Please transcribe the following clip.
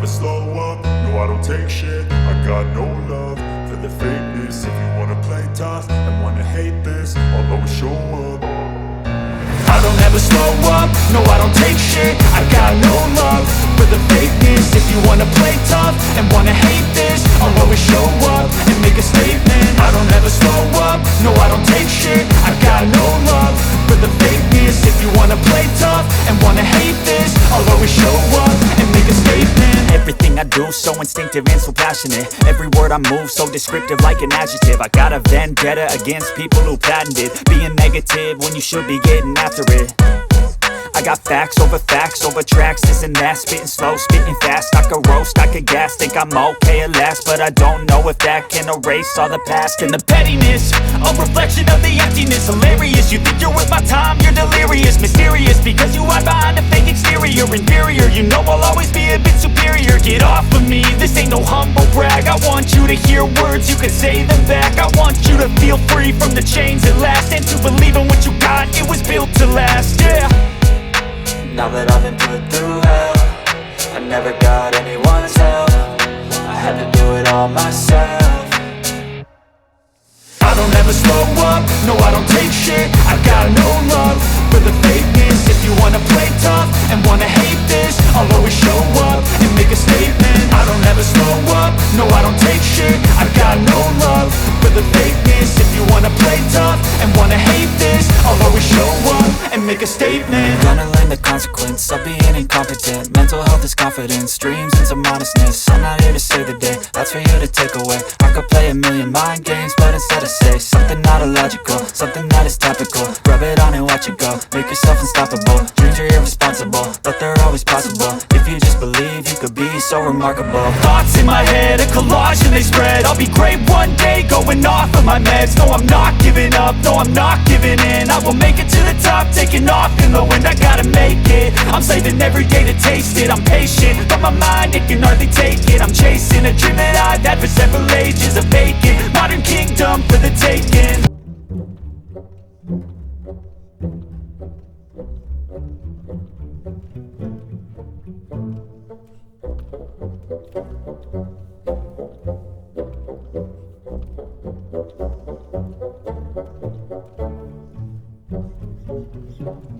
slow up, no I don't take shit. I got no love for the fakeness. If you wanna play tough and wanna hate this, I'll always show up. I don't ever slow up, no I don't take shit. I got no love for the fakeness. If you wanna play tough and wanna hate this, I'll always show up and make a statement. I don't ever slow up, no I don't take shit. I got no love for the fakeness. If you wanna play tough and wanna hate this, I'll always show up and make a statement. Everything I do so instinctive and so passionate. Every word I move so descriptive like an adjective. I got a vendetta against people who patented being negative when you should be getting after it. I got facts over tracks, this and that. Spitting slow, spitting fast, I could roast, I could gas. Think I'm okay at last, but I don't know if that can erase all the past. And the pettiness, a reflection of the emptiness. Hilarious, you think you're worth my time, you're delirious. Mysterious, because you hide behind a fake exterior. Inferior, you know I'll always be a bit superior. Get off of me, this ain't no humble brag. I want you to hear words, you can say them back. I want you to feel free from the chains at last, and to believe in what you got, it was built to last, yeah. Now that I've been put through hell, I never got anyone's help. I had to do it all myself. I don't ever slow up, no I don't take shit. I got no love for the fakeness. If you wanna play tough and wanna hate this, I'll always show up and make a statement. I don't ever slow up, no I don't take shit. I got no love for the fakeness. If you wanna play tough and wanna hate this, I'll always show up and make a statement. Gonna learn the consequence of being incompetent. Mental health is confidence, dreams and some honestness. I'm not here to save the day, that's for you to take away. I could play a million mind games, but instead I say something not illogical, something that is topical. Rub it on and watch it go, make yourself unstoppable. Dreams are irresponsible, but they're always possible. If you just believe, you could be so remarkable. Thoughts in my head, a collage and they spread. I'll be great one day, going off of my meds. No, I'm not giving up, no, I'm not giving in. I will make it to the top, taking off in the wind. I gotta make it, I'm saving every day to taste it. I'm patient, but my mind, it can hardly take it. I'm chasing a dream that I've had for several ages. A vacant, modern kingdom for the taking. Thank you.